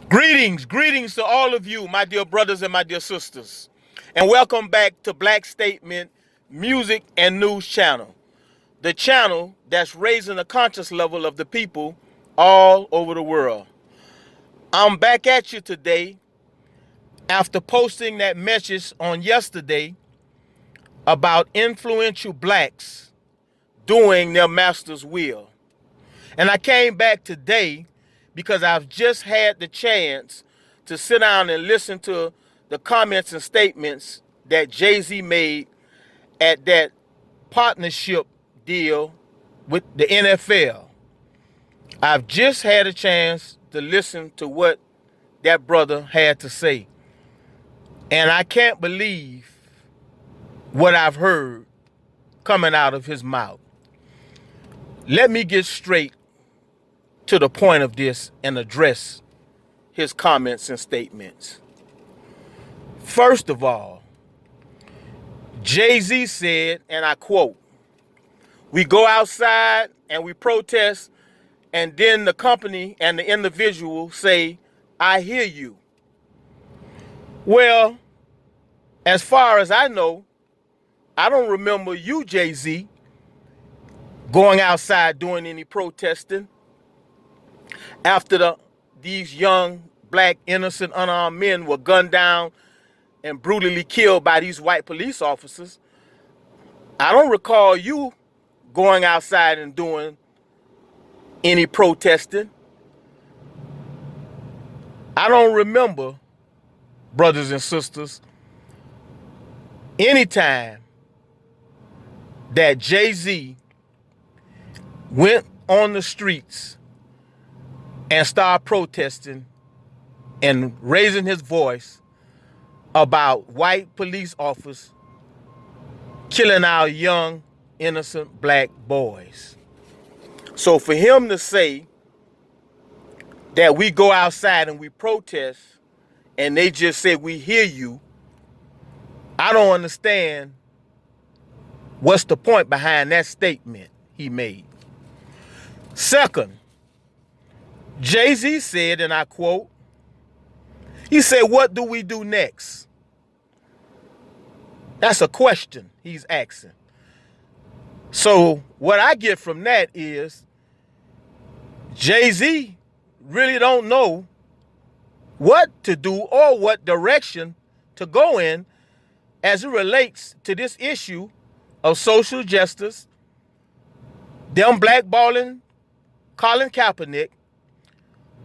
Greetings to all of you, my dear brothers and my dear sisters, and welcome back to Black Statement Music and News Channel, the channel that's raising the conscious level of the people all over the world. I'm back at you today after posting that message on yesterday about influential blacks doing their master's will. And I came back today because I've just had the chance to sit down and listen to the comments and statements that Jay-Z made at that partnership deal with the NFL. I've just had a chance to listen to what that brother had to say. And I can't believe what I've heard coming out of his mouth. Let me get straight to the point of this and address his comments and statements. First of all, Jay-Z said, and I quote, "We go outside and we protest, and then the company and the individual say, 'I hear you.'" Well, as far as I know, I don't remember you, Jay-Z, going outside doing any protesting after these young, black, innocent, unarmed men were gunned down and brutally killed by these white police officers. I don't recall you going outside and doing any protesting. I don't remember, brothers and sisters, any time that Jay-Z went on the streets and started protesting and raising his voice about white police officers killing our young, innocent black boys. So for him to say that we go outside and we protest and they just say, "We hear you," I don't understand what's the point behind that statement he made. Second, Jay-Z said, and I quote, he said, "What do we do next?" That's a question he's asking. So what I get from that is Jay-Z really don't know what to do or what direction to go in as it relates to this issue of social justice, them blackballing Colin Kaepernick,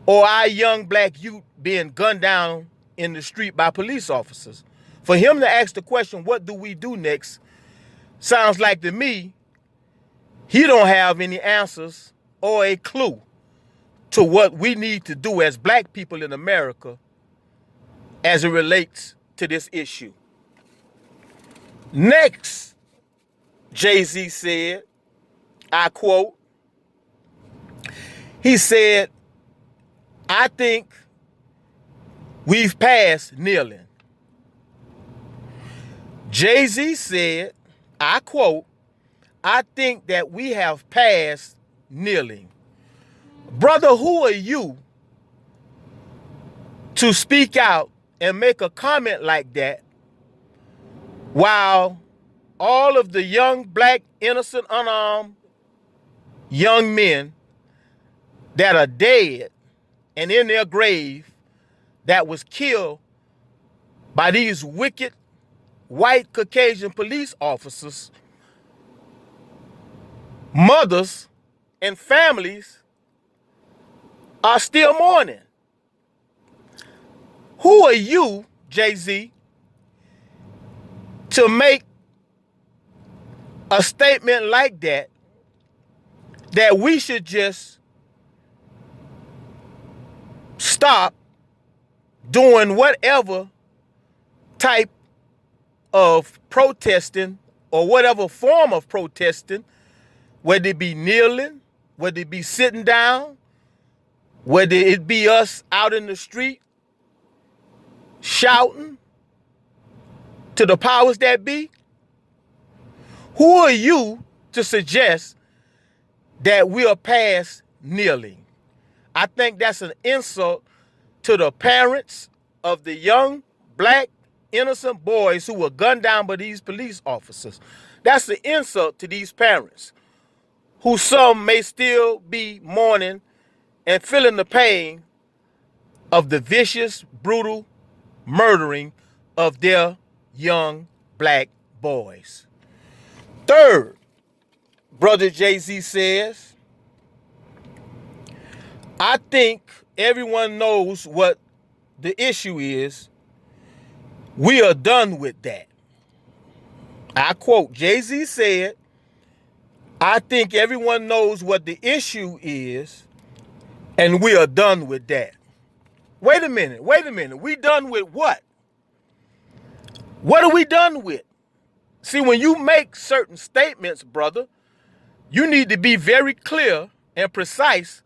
or our young black youth being gunned down in the street by police officers. For him to ask the question, "What do we do next?" sounds like to me he don't have any answers or a clue to what we need to do as black people in America as it relates to this issue. Next, Jay-Z said, I quote, he said, "I think we've passed kneeling." Jay-Z said, I quote, "I think that we have passed kneeling." Brother, who are you to speak out and make a comment like that while all of the young, black, innocent, unarmed young men that are dead and in their grave that was killed by these wicked white Caucasian police officers, mothers and families are still mourning? Who are you, Jay-Z, to make a statement like that we should just stop doing whatever type of protesting or whatever form of protesting, whether it be kneeling, whether it be sitting down, whether it be us out in the street shouting to the powers that be? Who are you to suggest that we are past kneeling? I think that's an insult to the parents of the young black innocent boys who were gunned down by these police officers. That's an insult to these parents, who some may still be mourning and feeling the pain of the vicious, brutal murdering of their young black boys. Third, Brother Jay-Z says, I think everyone knows what the issue is. We are done with that. I quote, Jay-Z said, I think everyone knows what the issue is, and we are done with that. Wait a minute. We done with what? What are we done with? See, when you make certain statements, brother, you need to be very clear and precise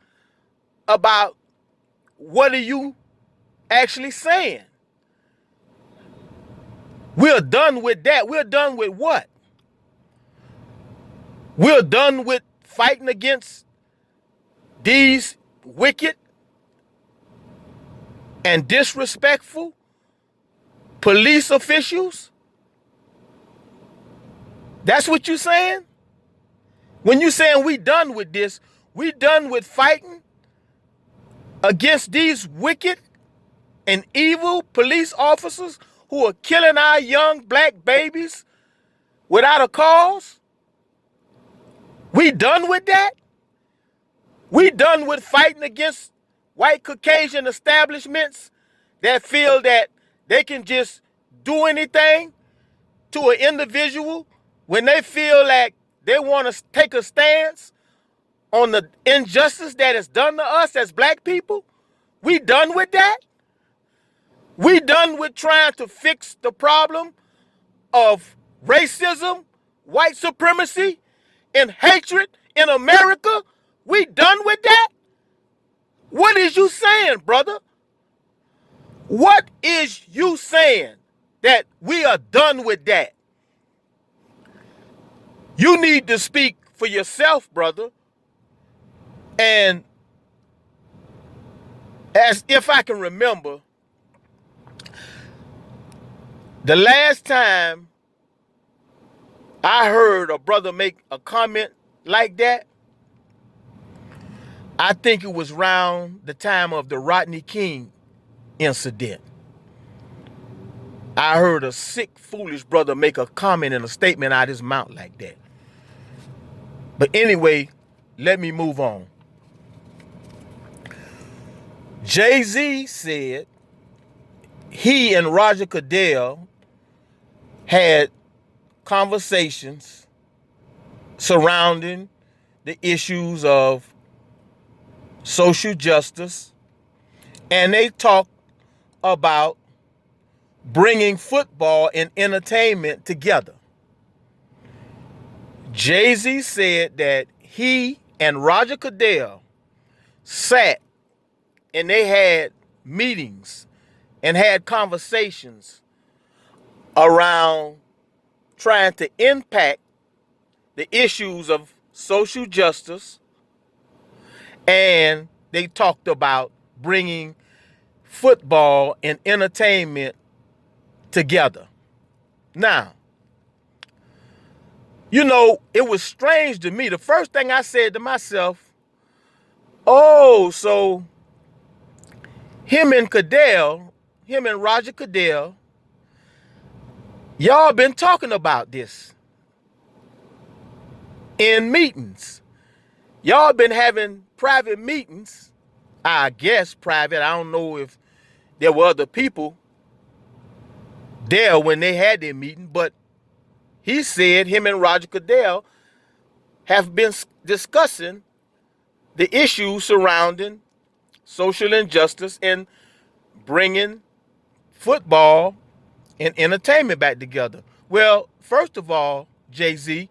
about what are you actually saying. We're done with that. We're done with what? We're done with fighting against these wicked and disrespectful police officials? That's what you're saying? When you're saying we done with this, we done with fighting against these wicked and evil police officers who are killing our young black babies without a cause? We done with that? We done with fighting against white Caucasian establishments that feel that they can just do anything to an individual when they feel like they want to take a stance on the injustice that is done to us as black people? We done with that? We done with trying to fix the problem of racism, white supremacy, and hatred in America? We done with that? What is you saying, brother? What is you saying that we are done with that? You need to speak for yourself, brother. And as if I can remember, the last time I heard a brother make a comment like that, I think it was around the time of the Rodney King incident. I heard a sick, foolish brother make a comment and a statement out of his mouth like that. But anyway, let me move on. Jay-Z said he and Roger Goodell had conversations surrounding the issues of social justice, and they talked about bringing football and entertainment together. Jay-Z said that he and Roger Goodell sat and they had meetings and had conversations around trying to impact the issues of social justice, and they talked about bringing football and entertainment together. Now, you know, it was strange to me. The first thing I said to myself, oh, so him and Roger Goodell, y'all been talking about this in meetings. Y'all been having private meetings. I guess private. I don't know if there were other people there when they had their meeting, but he said him and Roger Goodell have been discussing the issues surrounding social injustice and bringing football and entertainment back together. Well, first of all, Jay-Z,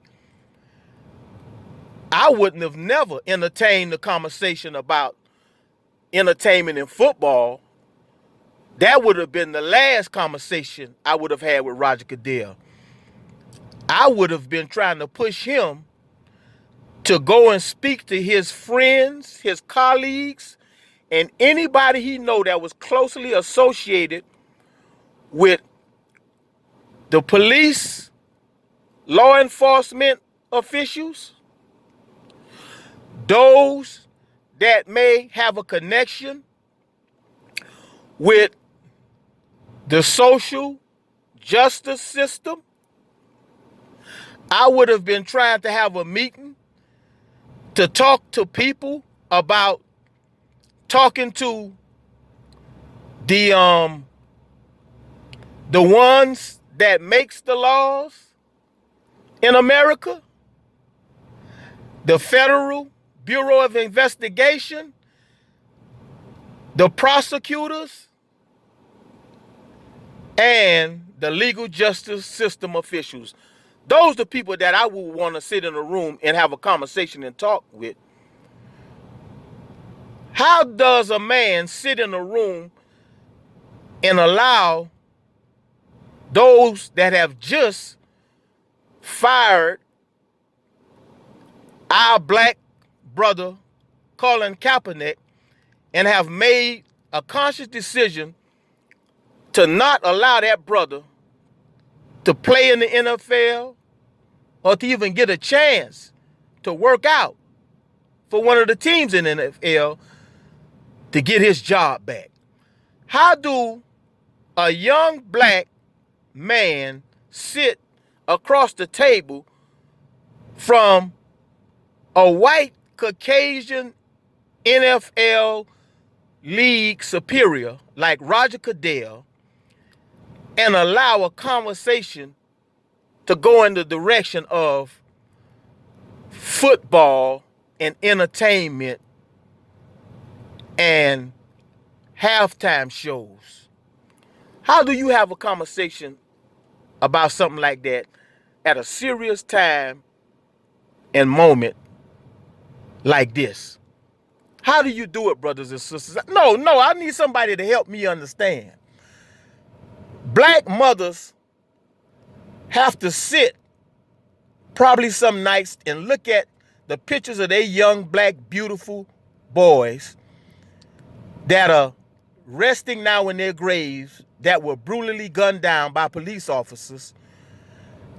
I wouldn't have never entertained the conversation about entertainment and football. That would have been the last conversation I would have had with Roger Goodell. I would have been trying to push him to go and speak to his friends, his colleagues and anybody he know that was closely associated with the police, law enforcement officials, those that may have a connection with the social justice system. I would have been trying to have a meeting to talk to people about talking to the ones that makes the laws in America, the Federal Bureau of Investigation, the prosecutors, and the legal justice system officials. Those are the people that I would want to sit in a room and have a conversation and talk with. How does a man sit in a room and allow those that have just fired our black brother Colin Kaepernick and have made a conscious decision to not allow that brother to play in the NFL or to even get a chance to work out for one of the teams in the NFL to get his job back? How do a young black man sit across the table from a white Caucasian NFL league superior like Roger Goodell and allow a conversation to go in the direction of football and entertainment and halftime shows? How do you have a conversation about something like that at a serious time and moment like this? How do you do it, brothers and sisters? No, I need somebody to help me understand. Black mothers have to sit probably some nights and look at the pictures of their young black beautiful boys that are resting now in their graves that were brutally gunned down by police officers.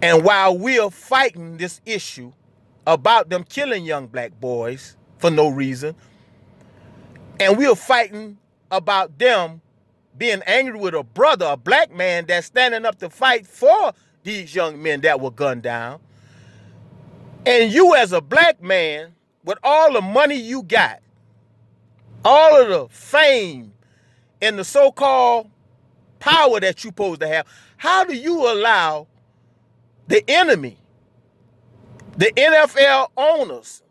And while we are fighting this issue about them killing young black boys for no reason, and we are fighting about them being angry with a brother, a black man that's standing up to fight for these young men that were gunned down, and you as a black man with all the money you got, all of the fame and the so-called power that you're supposed to have, how do you allow the enemy, the NFL owners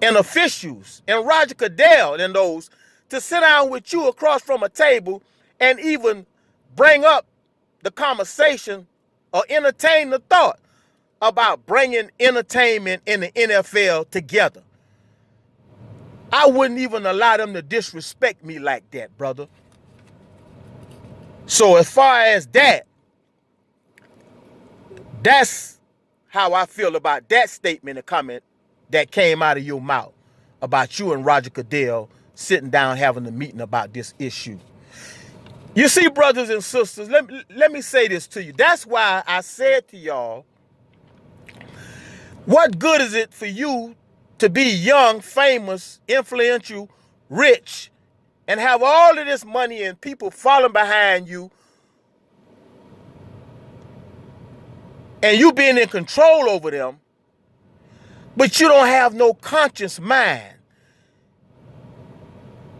and officials and Roger Goodell and those to sit down with you across from a table and even bring up the conversation or entertain the thought about bringing entertainment in the NFL together? I wouldn't even allow them to disrespect me like that, brother. So as far as that, that's how I feel about that statement and comment that came out of your mouth about you and Roger Goodell sitting down having a meeting about this issue. You see, brothers and sisters, let me say this to you. That's why I said to y'all, what good is it for you to be young, famous, influential, rich, and have all of this money and people falling behind you, and you being in control over them, but you don't have no conscious mind?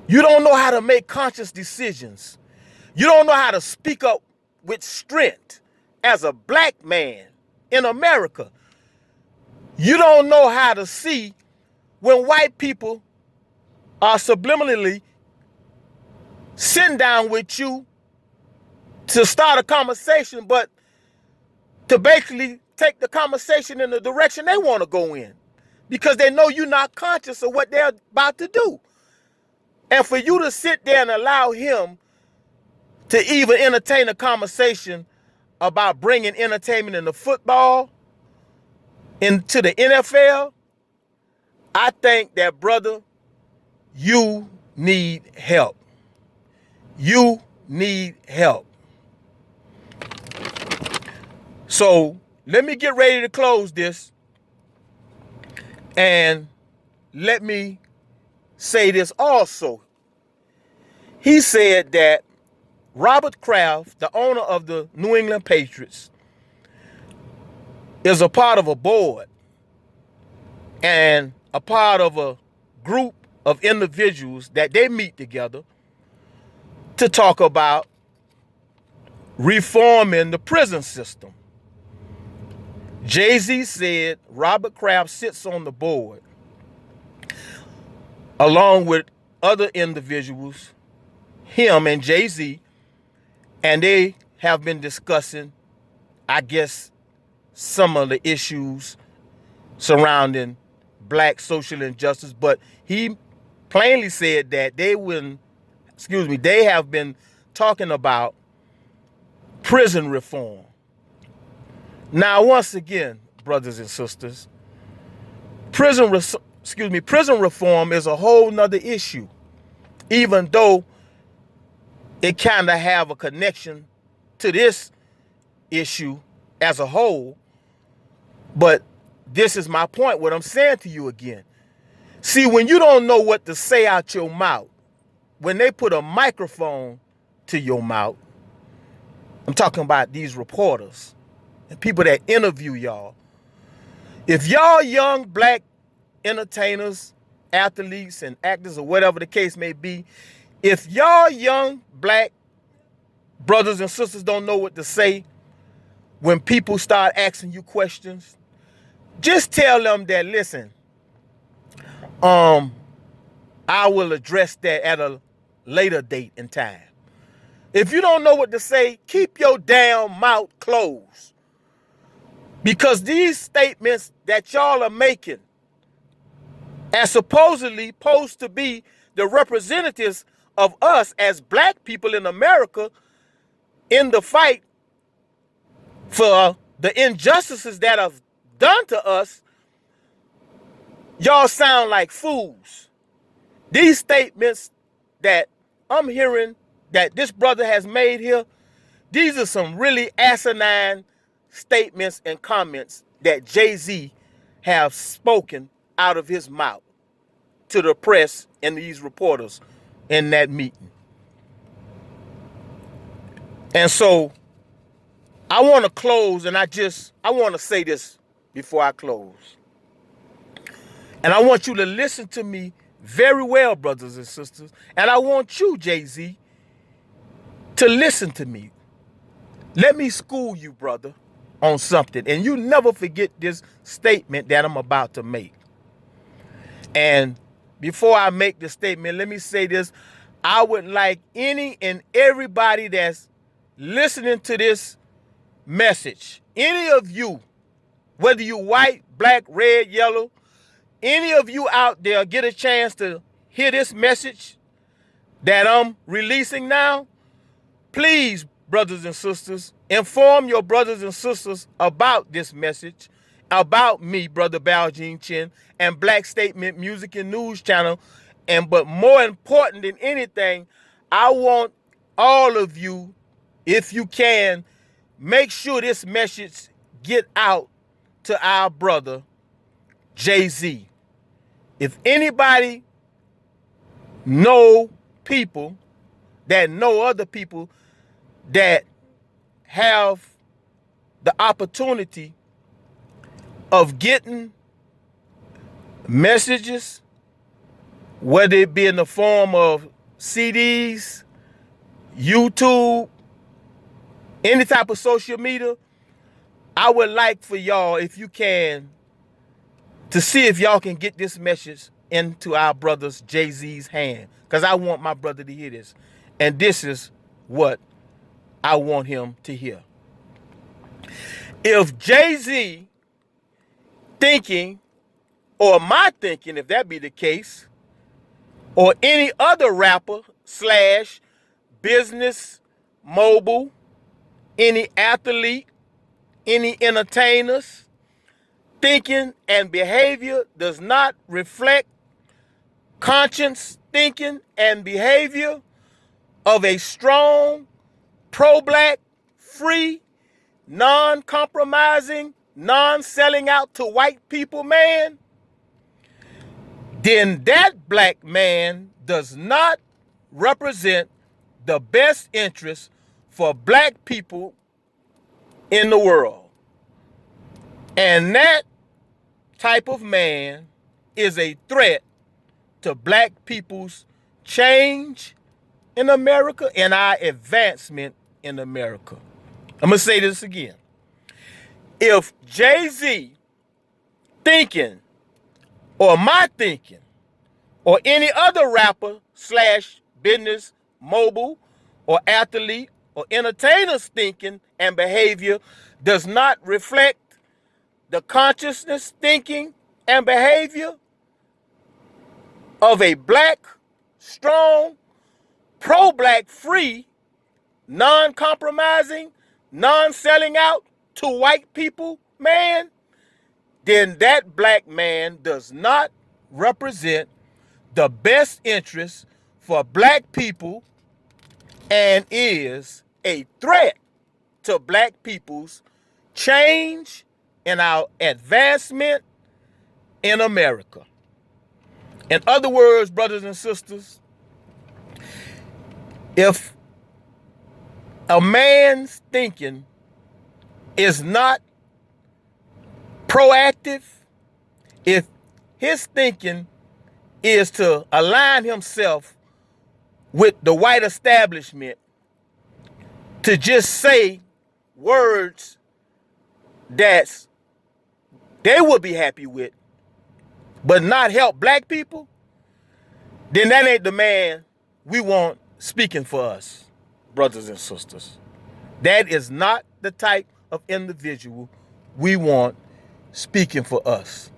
You don't know how to make conscious decisions. You don't know how to speak up with strength as a black man in America. You don't know how to see when white people are subliminally sitting down with you to start a conversation, but to basically take the conversation in the direction they want to go in, because they know you're not conscious of what they're about to do. And for you to sit there and allow him to even entertain a conversation about bringing entertainment into football, into the NFL, I think that, brother, you need help. You need help. So let me get ready to close this. And let me say this also. He said that Robert Kraft, the owner of the New England Patriots, is a part of a board and a part of a group of individuals that they meet together to talk about reforming the prison system. Jay-Z said Robert Kraft sits on the board along with other individuals, him and Jay-Z, and they have been discussing, I guess, some of the issues surrounding black social injustice, but he plainly said that they have been talking about prison reform. Now, once again, brothers and sisters, prison reform is a whole nother issue, even though it kind of have a connection to this issue as a whole. But this is my point, what I'm saying to you again. See, when you don't know what to say out your mouth, when they put a microphone to your mouth, I'm talking about these reporters and people that interview y'all. If y'all young black entertainers, athletes, and actors, or whatever the case may be, if y'all young black brothers and sisters don't know what to say when people start asking you questions, just tell them that, listen, I will address that at a later date and time. If you don't know what to say, keep your damn mouth closed. Because these statements that y'all are making as supposedly supposed to be the representatives of us as black people in America in the fight for the injustices that are done to us, y'all sound like fools. These statements that I'm hearing that this brother has made here, these are some really asinine statements and comments that Jay-Z have spoken out of his mouth to the press and these reporters in that meeting. And so I want to close, and I want to say this before I close. And I want you to listen to me very well, brothers and sisters. And I want you, Jay-Z, to listen to me. Let me school you, brother, on something. And you never forget this statement that I'm about to make. And before I make the statement, let me say this. I would like any and everybody that's listening to this message, any of you, whether you white, black, red, yellow, any of you out there get a chance to hear this message that I'm releasing now, please, brothers and sisters, inform your brothers and sisters about this message, about me, Brother Baljin Chin, and Black Statement Music and News Channel. But more important than anything, I want all of you, if you can, make sure this message get out to our brother, Jay-Z. If anybody know people that know other people that have the opportunity of getting messages, whether it be in the form of CDs, YouTube, any type of social media, I would like for y'all, if you can, to see if y'all can get this message into our brother's Jay-Z's hand. Because I want my brother to hear this. And this is what I want him to hear. If Jay-Z thinking, or my thinking, if that be the case, or any other rapper / business mogul, any athlete, any entertainers, thinking and behavior does not reflect conscience thinking and behavior of a strong, pro-black, free, non-compromising, non-selling out to white people man, then that black man does not represent the best interest for black people in the world. And that type of man is a threat to black people's change in America and our advancement in America. I'm going to say this again. If Jay-Z thinking, or my thinking, or any other rapper slash business mogul or athlete or entertainer's thinking and behavior does not reflect the consciousness, thinking, and behavior of a black, strong, pro-black, free, non-compromising, non-selling out to white people man, then that black man does not represent the best interest for black people and is a threat to black people's change and our advancement in America. In other words, brothers and sisters, if a man's thinking is not proactive, if his thinking is to align himself with the white establishment, to just say words that they would be happy with, but not help black people, then that ain't the man we want speaking for us, brothers and sisters. That is not the type of individual we want speaking for us.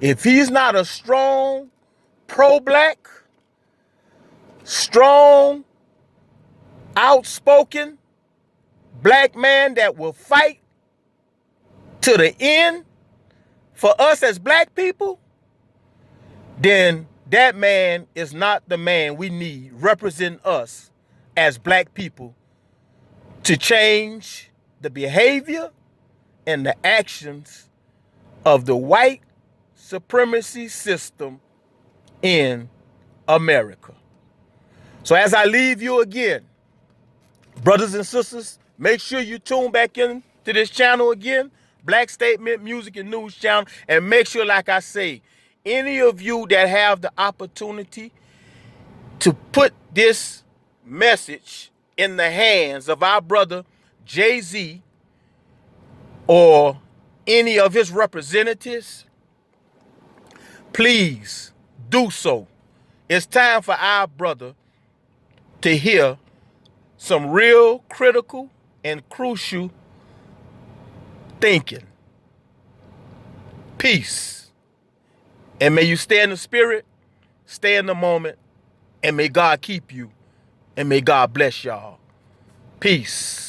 If he's not a strong, pro-black, strong, outspoken black man that will fight to the end for us as black people, then that man is not the man we need representing us as black people to change the behavior and the actions of the white supremacy system in America. So as I leave you again, brothers and sisters, make sure you tune back in to this channel again, Black Statement Music and News Channel, and make sure, like I say, any of you that have the opportunity to put this message in the hands of our brother Jay-Z or any of his representatives, please do so. It's time for our brother to hear some real critical and crucial thinking. Peace. And may you stay in the spirit, stay in the moment, and may God keep you, and may God bless y'all. Peace.